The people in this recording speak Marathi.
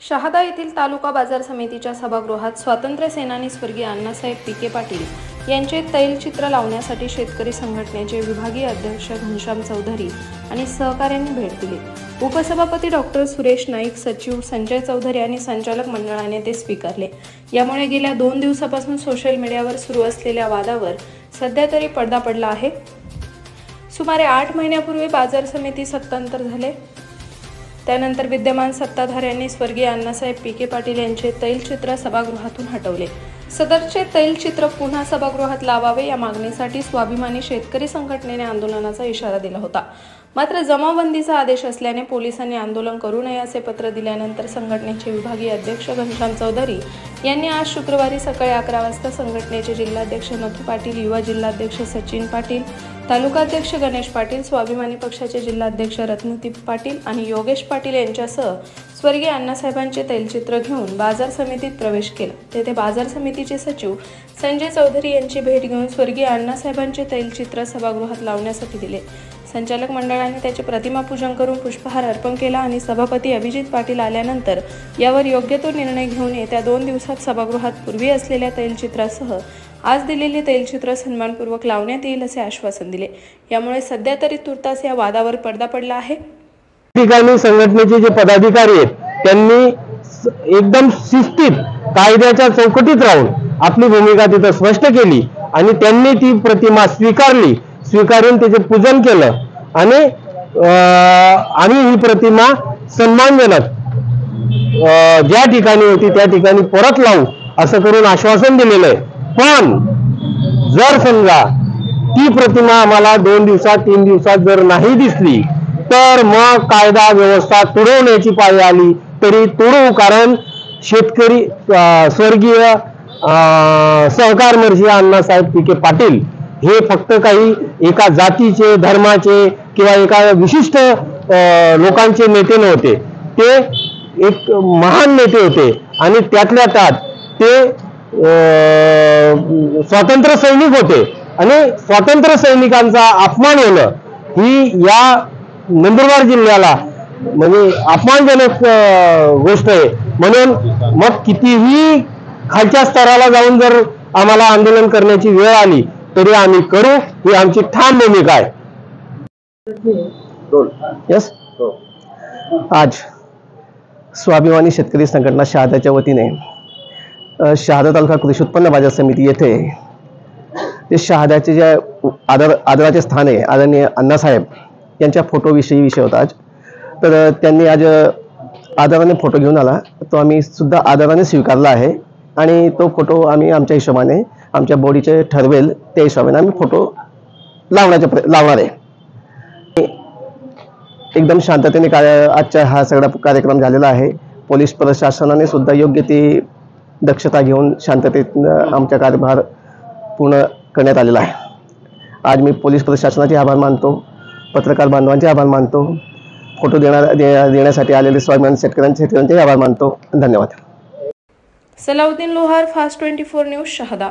शहादा येथील तालुका बाजार समितीच्या सभागृहात स्वातंत्र्य सेनानी स्वर्गीय अण्णासाहेब पीके पाटील यांचे तैलचित्र लावण्यासाठी शेतकरी संघटनेचे विभागीय अध्यक्ष घनश्याम चौधरी आणि सहकाऱ्यांनी भेट दिली। उपसभापती डॉक्टर सुरेश नाईक, सचिव संजय चौधरी आणि संचालक मंडळाने ते स्वीकारले। यामुळे गेल्या 2 दिवसापासून सोशल मीडियावर सुरू असलेल्या वादावर सध्या तरी पडदा पडला आहे। सुमारे 8 महिन्यापूर्वी बाजार समिती सत्तांतर झाले। त्यानंतर विद्यमान सत्ताधाऱ्यांनी स्वर्गीय अण्णासाहेब पीके पाटील यांचे तैलचित्र सभागृहातून हटवले। सदरचे तैलचित्र पुन्हा सभागृहात लावावे या मागणीसाठी स्वाभिमानी शेतकरी संघटनेने आंदोलनाचा इशारा दिला होता। मात्र जमावबंदीचा आदेश असल्याने पोलिसांनी आंदोलन करू नये असे पत्र दिल्यानंतर संघटनेचे विभागीय अध्यक्ष घनश्याम चौधरी यांनी आज शुक्रवारी सकाळी 11 वाजता संघटनेचे जिल्हाध्यक्ष नथू पाटील, युवा जिल्हाध्यक्ष सचिन पाटील, तालुकाध्यक्ष गणेश पाटील, स्वाभिमानी पक्षाचे जिल्हाध्यक्ष रत्नदीप पाटील आणि योगेश पाटील यांच्यासह स्वर्गीय अण्णासाहेबांचे तैलचित्र घेऊन बाजार समितीत प्रवेश केला। तेथे बाजार समितीचे सचिव संजय चौधरी यांची भेट घेऊन स्वर्गीय अण्णासाहेबांचे तैलचित्र सभागृहात लावण्यासाठी दिले। संचालक मंडळाने त्याचे प्रतिमा पूजन करून पुष्पहार अर्पण केला आणि सभापती अभिजित पाटील आल्यानंतर यावर योग्य तो निर्णय घेऊन येत्या 2 दिवसात सभागृहात पूर्वी असलेल्या तैलचित्रासह आज दिलेले तैलचित्र सन्मानपूर्वक लावण्यात येईल असे आश्वासन दिले। यामुळे सध्या तरी तुर्तास या वादावर पडदा पडला आहे। ठिकाणी संघटनेचे जे पदाधिकारी आहेत त्यांनी एकदम शिस्तीत कायद्याच्या चौकटीत राहून आपली भूमिका तिथे स्पष्ट केली आणि त्यांनी ती प्रतिमा स्वीकारून त्याचे पूजन केलं आणि आम्ही ही प्रतिमा सन्मानजनक ज्या ठिकाणी होती त्या ठिकाणी परत लावू असं करून आश्वासन दिलेलं आहे। पण जर समजा ती प्रतिमा आम्हाला 2 दिवसात 3 दिवसात जर नाही दिसली तर मग कायदा व्यवस्था तुडवण्याची पाळी आली तरी तुडवू, कारण शेतकरी स्वर्गीय सहकारमर्षी अण्णासाहेब पीके पाटील हे फक्त काही एका जातीचे, धर्माचे किंवा एका विशिष्ट लोकांचे नेते नव्हते, ते एक महान नेते होते आणि त्यातल्या त्यात ते स्वातंत्र्य सैनिक होते आणि स्वातंत्र्य सैनिकांचा अपमान होणं ही या नंदुरबार जिल्ह्याला म्हणजे अपमानजनक गोष्ट आहे। म्हणून मग कितीही खालच्या स्तराला जाऊन जर आम्हाला आंदोलन करण्याची वेळ आली तरी आम्ही करू, ही आमची ठाम भूमिका आहे। यस, आज स्वाभिमानी शेतकरी संघटना शहादाच्या वतीने शहादा तालुका कृषी उत्पन्न बाजार समिती येथे ते शहादाचे जे आदराचे स्थान आहे आदरणीय अण्णासाहेब यांच्या फोटोविषयी विषय होता आज। तर त्यांनी आज आदराने फोटो घेऊन आला, तो आम्ही सुद्धा आदराने स्वीकारला आहे आणि तो फोटो आम्ही आमच्या हिशोबाने आमच्या बॉडीचे ठरवेल त्या हिशोबाने आम्ही फोटो लावणार आहे। एकदम शांततेने आजचा हा सगळा कार्यक्रम झालेला आहे। पोलीस प्रशासनाने सुद्धा योग्य ती दक्षता घेऊन शांततेत आमचा कार्यभार पूर्ण करण्यात आलेला आहे। आज मी पोलीस प्रशासनाचे आभार मानतो, पत्रकार बांधवांचे आभार मानतो, फोटो देण्यासाठी आलेले स्वाभिमानी शेतकऱ्यांचे आभार मानतो। धन्यवाद। सलाउद्दीन लोहार, फास्ट 24 न्यूज, शहादा।